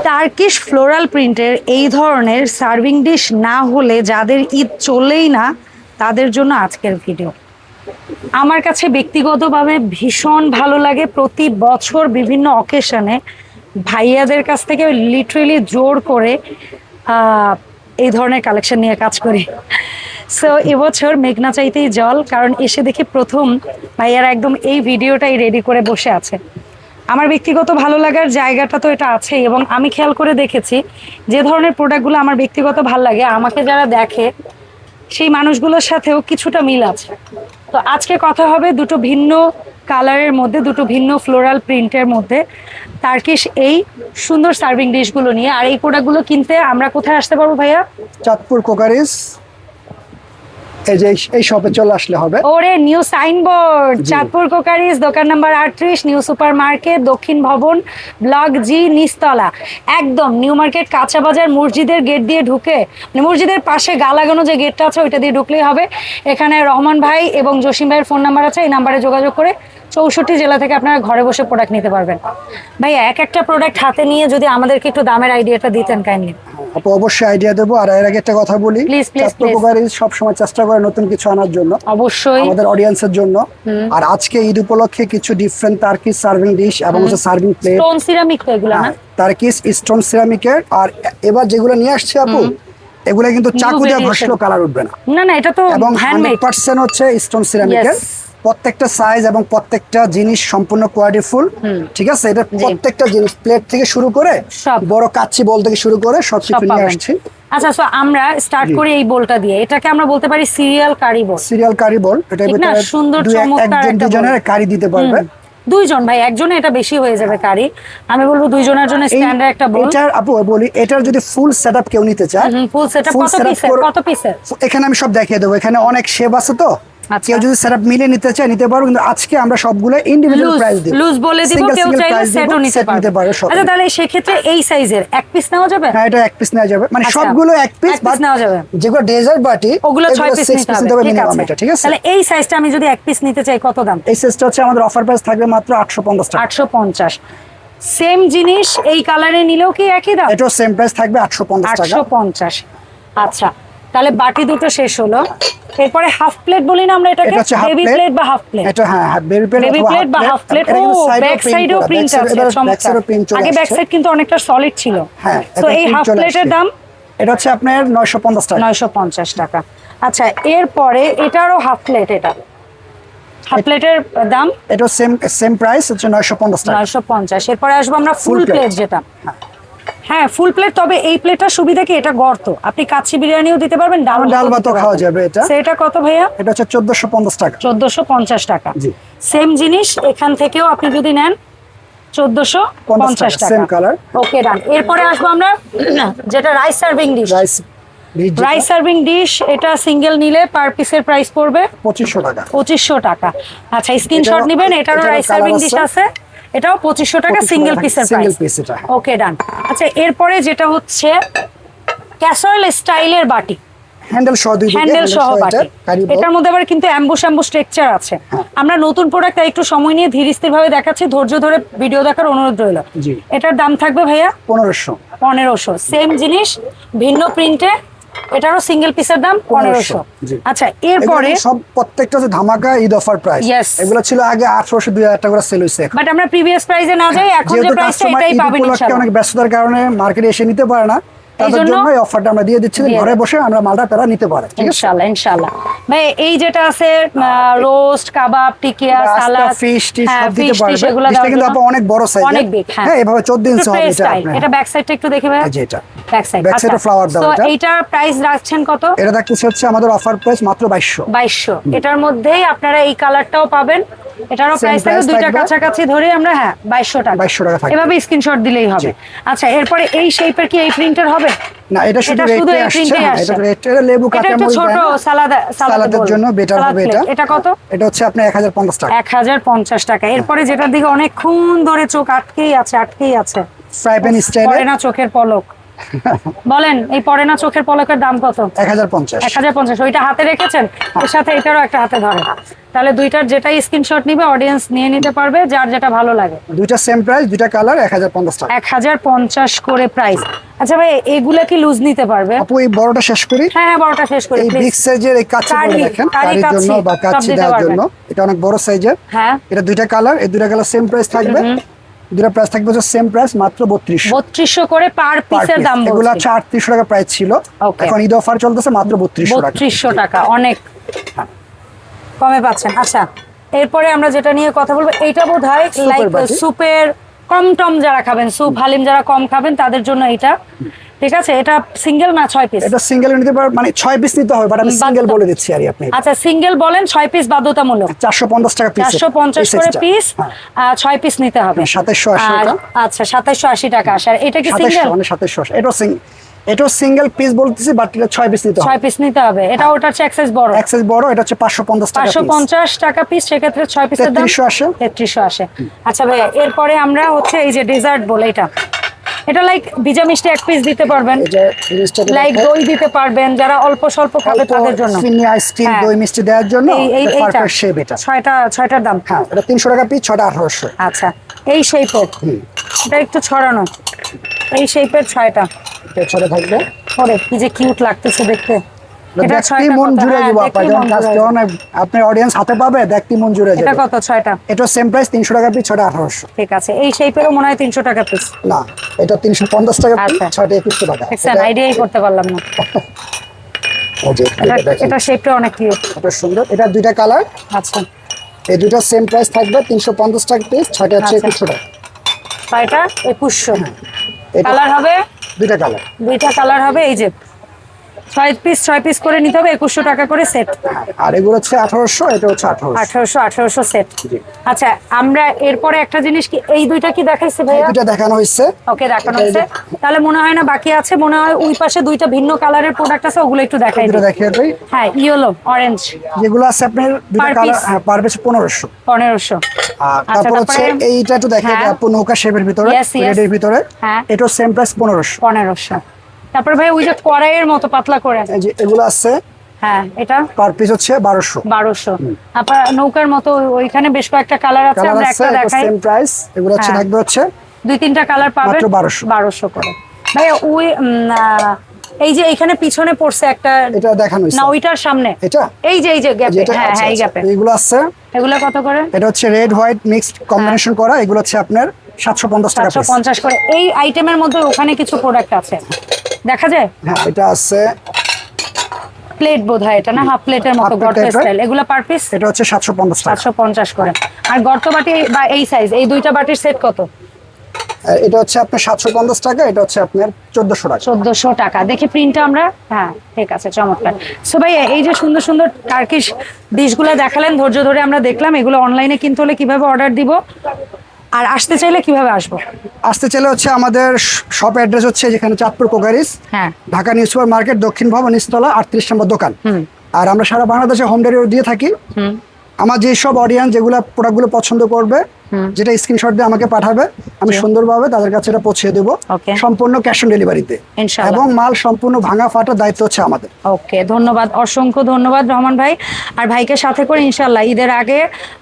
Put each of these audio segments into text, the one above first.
Turkish floral প্রিন্টের এই ধরনের সার্ভিং ডিশ না হলে যাদের ঈদ চলেই না তাদের জন্য আজকের ভিডিও। আমার কাছে ব্যক্তিগতভাবে ভীষণ ভালো লাগে, প্রতি বছর বিভিন্ন অকেশনে ভাইয়াদের কাছ থেকে লিটারেলি জোর করে এই ধরনের কালেকশন নিয়ে কাজ করি। সো এবছর মেঘনা চাইতেই জল, কারণ এসে দেখি প্রথম ভাইয়ারা একদম এই ভিডিওটাই রেডি করে বসে আছে। আমার ব্যক্তিগত ভালো লাগার জায়গাটা তো এটা আছে, এবং আমি খেয়াল করে দেখেছি যে ধরনের প্রোডাক্টগুলো আমার ব্যক্তিগত ভালো লাগে আমাকে যারা দেখে সেই মানুষগুলোর সাথেও কিছুটা মিল আছে। তো আজকে কথা হবে দুটো ভিন্ন কালারের মধ্যে, দুটো ভিন্ন ফ্লোরাল প্রিন্টের মধ্যে টার্কিশ এই সুন্দর সার্ভিং ডিশগুলো নিয়ে। আর এই প্রোডাক্টগুলো কিনতে আমরা কোথায় আসতে পারবো ভাইয়া? চাঁদপুর কোকারিজ, এই যে এই শপে চলে আসলে হবে। ওরে নিউ সাইনবোর্ড, চাঁদপুর কোকারিজ, দোকান নাম্বার 38, নিউ সুপার মার্কেট, দক্ষিণ ভবন, ব্লক জি, নিচতলা, একদম নিউ মার্কেট কাঁচা বাজার মসজিদের গেট দিয়ে ঢুকে, মানে মসজিদের পাশে গা লাগানো যে গেটটা আছে ওইটা দিয়ে ঢুকলেই হবে। এখানে রহমান ভাই এবং জসিম ভাইয়ের ফোন নাম্বার আছে, এই নাম্বারে যোগাযোগ করে 64 জেলা থেকে আপনারা ঘরে বসে প্রোডাক্ট নিতে পারবেন। ভাইয়া এক একটা প্রোডাক্ট হাতে নিয়ে যদি আমাদেরকে একটু দামের আইডিয়াটা দিতেন কাইন্ডলি। আপু অবশ্যই আইডিয়া দেবো। আর এর আগে একটা কথা বলি, চাঁদপুর কোকারিজ সব সময় চেষ্টা করে নতুন কিছু আনার জন্য, অবশ্যই আমাদের অডিয়েন্সের জন্য। আর আজকে ঈদ উপলক্ষে কিছু ডিফারেন্ট টার্কিশ সার্ভিং ডিশ এবং সার্ভিং প্লেট, স্টোন সিরামিক তো এগুলো না, টার্কিশ স্টোন সিরামিকের। আর এবার যেগুলো নিয়ে আসছে আপু, এগুলো কিন্তু চাকু দিয়ে ঘষলেও কালার উঠবে না। না না, এটা তো এবং হ্যান্ডমেড 100% হচ্ছে স্টোন সিরামিকের। প্রত্যেকটা সাইজ এবং প্রত্যেকটা জিনিস সম্পূর্ণ কোয়ালিটিফুল, ঠিক আছে? এটা প্রত্যেকটা জিনিস প্লেট থেকে শুরু করে বড় কাচ্চি বল থেকে শুরু করে সব কিছু নিয়ে আসছে। আচ্ছা, সো আমরা স্টার্ট করি এই বোলটা দিয়ে। এটাকে আমরা বলতে পারি সিরিয়াল কারি বোল। সিরিয়াল কারি বোল, এটা ভিতরে সুন্দর চমৎকার একজন দুজনের কারি দিতে পারবে। দুইজন ভাই, একজনে এটা বেশি হয়ে যাবে কারি, আমি বলবো দুইজনের জন্য স্ট্যান্ডার্ড একটা বোল। এটার আপু বলি, এটার যদি ফুল সেটআপ কেউ নিতে চায়, ফুল সেটআপ কত পিসের? এখানে আমি সব দেখিয়ে দেবো। এখানে অনেক শেপ আছে, তো কেউ যদি সেটআপ মিলে নিতে চায় নিতে পারো। কিন্তু আজকে আমরা সবগুলো ইন্ডিভিজুয়াল প্রাইস দিব, লুজ বলে দিব, কেউ চাইলে সেটও নিতে পারবে। আচ্ছা, তাহলে সেই ক্ষেত্রে এই সাইজের এক পিস নেওয়া যাবে? হ্যাঁ, এটা এক পিস নেওয়া যাবে, মানে সবগুলো এক পিস নেওয়া যাবে। যেগুলো ডেজার্ট বাটি ওগুলো 6 পিস নিতে হবে, মিনিমাম। এটা ঠিক আছে? তাহলে এই সাইজটা আমি যদি এক পিস নিতে চাই কত দাম? এই সাইজটা হচ্ছে আমাদের অফার প্রাইস থাকবে মাত্র 850 টাকা। 850। সেম জিনিস এই কালারে নিলেও কি একই দাম? এটাও সেম প্রাইস থাকবে 850 টাকা। 850। আচ্ছা, তাহলে বাটি দুটো শেষ হলো। এরপরে হাফ প্লেট বলি না আমরা এটাকে, বেবি প্লেট বা হাফ প্লেট? এটা হ্যাঁ, বেবি প্লেট বা হাফ প্লেট। ও ব্যাক সাইডেও প্রিন্ট আছে, চমৎকার। আগে ব্যাক সাইড কিন্তু অনেকটা সলিড ছিল। হ্যাঁ, তো এই হাফ প্লেটের দাম এটা হচ্ছে আপনার 950 টাকা। 950 টাকা। আচ্ছা, এরপরে এটারও হাফ প্লেট, এটা হাফ প্লেটের দাম? এটা সেম প্রাইস হচ্ছে 950 টাকা। 950। এরপরে আসবো আমরা ফুল প্লেট, যেটা হ্যাঁ ফুল প্লেট। তবে এই প্লেটটার সুবিধা কি, এটা গর্ত, আপনি কাচ্চি বিরিয়ানিও দিতে পারবেন, ডাল ভাতও খাওয়া যাবে। এটা সেটা কত ভাইয়া? এটা হচ্ছে 1450 টাকা। 1450 টাকা। সেম জিনিস এখান থেকেও আপনি যদি নেন 1450 টাকা, সেম কালার। ওকে, ডান। এরপরে আসবো আমরা যেটা rice serving dish. Rice serving dish, এটা সিঙ্গেল নিলে পার পিসের প্রাইস পড়বে 2500 টাকা। 2500 টাকা। আচ্ছা, স্ক্রিনশট নেবেন। এটারও রাইস সার্ভিং ডিশ আছে, এটাও 2500 টাকা সিঙ্গেল পিসের প্রাইস। ওকে, ডান। আচ্ছা, এরপরে যেটা হচ্ছে ক্যাসারোল স্টাইলের বাটি, হ্যান্ডেল সহ বাটি। এটার মধ্যে আবার কিন্তু অ্যাম্বুশ স্ট্রাকচার আছে। আমরা নতুন প্রোডাক্ট, তাই একটু সময় নিয়ে ধীর স্থির ভাবে দেখাচ্ছি, ধৈর্য ধরে ভিডিও দেখার অনুরোধ রইল। এটার দাম থাকবে ভাইয়া 1500। সেম জিনিস ভিন্ন প্রিন্টে, এটারও সিঙ্গেল পিসের দাম 1500। আচ্ছা, এরপরে সব প্রত্যেকটা হচ্ছে ধামাকা ঈদ অফার প্রাইস। এগুলো ছিল আগে 1800 2000 টাকা করে সেল হইছে, বাট আমরা প্রিভিয়াস প্রাইসে না যাই, এখন যে প্রাইসটা এটাই পাবেন ইনশাআল্লাহ। অনেক ব্যস্ততার কারণে মার্কেটে এসে নিতে পারে না, তাদের জন্য এই অফারটা আমরা দিয়ে দিচ্ছি, ঘরে বসে আমরা মালটা তারা নিতে পারে। ঠিক আছে, ইনশাআল্লাহ ইনশাআল্লাহ। ভাই এই যেটা আছে রোস্ট, কাবাব, টিকিয়া, সালাদ, ফিশ টিশ সব দিতে পারবে। এটা কিন্তু আপু অনেক বড় সাইজ, অনেক বিগ। হ্যাঁ, এভাবে 14 ইঞ্চি হবে এটা। এটা ব্যাক সাইডটা একটু দেখে ভাই, এটা ব্যাক সাইড। ব্যাক সাইডে ফ্লাওয়ার দাও। তো এইটার প্রাইস রাখছেন কত? এটা দেখতেছি হচ্ছে আমাদের অফার প্রাইস মাত্র 2200। এটার মধ্যেই আপনারা এই কালারটাও পাবেন, এটারও প্রাইস থাকে দুইটা কাছাকাছি ধরে আমরা, হ্যাঁ 2200 টাকা। এভাবে স্ক্রিনশট দিলেই হবে। আচ্ছা, এরপরে এই শেপের কি এই প্রিন্টার হবে? না, এটা শুধু রেটে আসছে। এটা রেটে লেবু কাঁচামরিচ, ছোট সালাদের জন্য বেটার হবে এটা। এটা কত? এটা হচ্ছে আপনি 1050 টাকা। 1050 টাকা। এরপরে যেটার দিকে অনেকক্ষণ ধরে চোখ আটকেই আছে, ফ্রাই প্যান স্টাইলে, পড়ে না চোখের পলক। বলেন, এই পড়ে না চোখের পলকের দাম কত? 1050। 1050। ওইটা হাতে রেখেছেন, এর সাথে এটারও একটা হাতে ধরে। তাহলে দুইটার যেটাই স্ক্রিনশট নিবে অডিয়েন্স নিয়ে নিতে পারবে, যার যেটা ভালো লাগে। দুইটা সেম প্রাইস, দুইটা কালার 1050 টাকা। 1050 করে প্রাইস। আচ্ছা ভাই, এগুলা কি লুজ নিতে পারবে? আপু এই বড়টা শেষ করি। হ্যাঁ বড়টা শেষ করি। এই বিগ সাইজের এই কাচ্চি দেখেন, কারির জন্য বা কাচ্চি দেওয়ার জন্য, এটা অনেক বড় সাইজের। হ্যাঁ, এটা দুইটা কালার, এই দুইটা কালার সেম প্রাইস থাকবে। দুইটা প্রাইস থাকবে হচ্ছে সেম প্রাইস, মাত্র 3200 করে পার পিসের দাম। এগুলো 3800 টাকা প্রাইস ছিল, এখন ঈদ অফার চলতেছে মাত্র 3200 টাকা। অনেক কমে পাচ্ছেন। আচ্ছা, এরপরে আমরা যেটা নিয়ে কথা বলবো, এইটা বোধহয় লাইক সুপের কম টম যারা খাবেন, সুপ হালিম যারা কম খাবেন তাদের জন্য এটা। ঠিক আছে, এটা সিঙ্গেল না 6 পিস? এটা সিঙ্গেল নিতে পারবেন, মানে 6 পিস নিতে হবে, বাট আমি সিঙ্গেল বলে দিচ্ছি আর আপনি। আচ্ছা, সিঙ্গেল বলেন, 6 পিস বাধ্যতামূলক। 450 টাকা পিস, 450 করে পিস, 6 পিস নিতে হবে। 2780 টাকা। আচ্ছা, 2780 টাকা। আর এটা কি সিঙ্গেল? মানে 2780। এটা সিঙ্গেল পিস বলতেছি, বাট এটা 6 পিস নিতে হবে। 6 পিস নিতে হবে। এটা ওটার চেয়ে এক্সেস বড়। এক্সেস বড়, এটা হচ্ছে 550 টাকা পিস। 550 টাকা পিস, সেক্ষেত্রে 6 পিসের দাম 3380। আচ্ছা ভাই, এরপরে আমরা হচ্ছে এই যে ডেজার্ট বলে এটা লাইক ভিজা মিষ্টি 1 পিস দিতে পারবেন, লাইক দই দিতে পারবেন, যারা অল্প স্বল্প খাবে তাদের জন্য। ফিনি আইসক্রিম, দই মিষ্টি দেওয়ার জন্য পারফেক্ট শেপ এটা। 6টার দাম। হ্যাঁ, এটা 300 টাকা পিস, 6টা 1800। আচ্ছা, এই শেপের, এটা একটু ছড়ানো, এই শেপের 6টা ছড়া থাকবে। ওরে কি যে কিউট লাগতেছে দেখতে। এটা 6টা মন জুড়ে দিব আপা, যখন কাস্টমার আপনার অডিয়েন্স হাতে পাবে, দেখতে মন জুড়ে যাবে। এটা কত? 6টা। এটা সেম প্রাইস 300 টাকা পিস, 6টা 1800। ঠিক আছে, এই শেপেরও মনে হয় 300 টাকা পিস। না, এটা 350 টাকা পিস, 6টা 2100 টাকা। দেখছেন, আইডিয়াই করতে পারলাম না। এটা শেপটা অনেক কিউট, এটা সুন্দর। এটা দুইটা কালার। আচ্ছা, এই দুইটা সেম প্রাইস থাকবে 350 টাকা পিস, 6টা হচ্ছে 2100 টাকা। 6টা 2100। কালার হবে দুইটা কালার, দুইটা কালার হবে। এই যে 6 পিস করে নিতে হবে, 2100 টাকা করে সেট। আর এগুলো হচ্ছে 1800, এটা হচ্ছে 1800 সেট। আচ্ছা, আমরা এরপরে একটা জিনিস কি, এই দুইটা কি দেখাইছে ভাইয়া? দুইটা দেখানো হইছে। ওকে, দেখানো হইছে। তাহলে মনে হয় না বাকি আছে, মনে হয় ওই পাশে দুইটা ভিন্ন কালারের প্রোডাক্ট আছে, ওগুলো একটু দেখাই দিই। দেখিয়ে দেই। হ্যাঁ, ইয়েলো অরেঞ্জ যেগুলো আছে আপনার দুইটা কালার, হ্যাঁ, পার পিস 1500। 1500। তারপর হচ্ছে এইটা একটু দেখিয়ে দিই আপু, নৌকা শেপের ভিতরে, রেডের ভিতরে। এটা সেম প্রাইস 1500। তারপর ভাই ওই যে কড়াইয়ের মতো পাতলা করে এই যে এগুলো আছে, হ্যাঁ, এটা পার পিস হচ্ছে 1200। আপনার নৌকার মতো ওইখানে বেশ কয়েকটা কালার আছে, আমরা একটা দেখাই। সেম প্রাইস, এগুলো হচ্ছে থাকবে হচ্ছে 2-3টা কালার পাবেন, মাত্র 1200 করে। ভাই ওই এই যে এখানে পিছনে পড়ছে একটা, এটা দেখানো হইছে না ওইটার সামনে, এটা এই যে গ্যাপে। হ্যাঁ, এই গ্যাপে এগুলো আছে। এগুলো কত করে? এটা হচ্ছে রেড হোয়াইট মিক্সড কম্বিনেশন করা, এগুলো হচ্ছে আপনার 750 টাকা পিস। 750 করে। এই আইটেমের মধ্যে ওখানে কিছু প্রোডাক্ট আছে, দেখা যায়। হ্যাঁ, এটা আছে প্লেট বোধহয়, এটা না হাফ প্লেটের মতো গর্ত স্টাইল। এগুলো পার পিস এটা হচ্ছে 750 টাকা। 750 করে। আর গর্ত বাটি বা এই সাইজ, এই দুইটা বাটির সেট কত? এটা হচ্ছে আপনার 750 টাকা, এটা হচ্ছে আপনার 1400 টাকা। 1400 টাকা। দেখি প্রিন্টটা আমরা। হ্যাঁ, ঠিক আছে, চমৎকার। সো ভাই, এই যে সুন্দর সুন্দর টার্কিশ ডিশগুলো দেখালেন, ধৈর্য ধরে আমরা দেখলাম। এগুলো অনলাইনে কিনতে হলে কিভাবে অর্ডার দিব, আর আসতে চাইলে কিভাবে আসবো? আসতে চাইলে হচ্ছে আমাদের শপ অ্যাড্রেস হচ্ছে যেখানে চাঁদপুর কোকারিজ, হ্যাঁ, ঢাকা নিউ সুপার মার্কেট, দক্ষিণ ভবন, নিচতলা, 38 নম্বর দোকান। আর আমরা সারা বাংলাদেশে হোম ডেলিভারি দিয়ে থাকি। আমার যেসব অডিয়েন্স যেগুলো প্রোডাক্টগুলো পছন্দ করবে, যেটা স্ক্রিনশট দিয়ে আমাকে পাঠাবে, আমি সুন্দরভাবে তাদের কাছে এটা পৌঁছে দেবো, সম্পূর্ণ ক্যাশ অন ডেলিভারিতে, এবং মাল সম্পূর্ণ ভাঙা ফাটার দায়িত্ব হচ্ছে আমাদের। ওকে, ধন্যবাদ, অসংখ্য ধন্যবাদ রহমান ভাই। আর ভাইকে সাথে করে ইনশাল্লাহ ঈদের আগে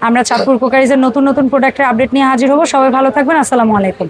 আমরা চাঁদপুর কোকারিজের নতুন নতুন প্রোডাক্টের আপডেট নিয়ে হাজির হবো। সবাই ভালো থাকবেন। আসসালামু আলাইকুম।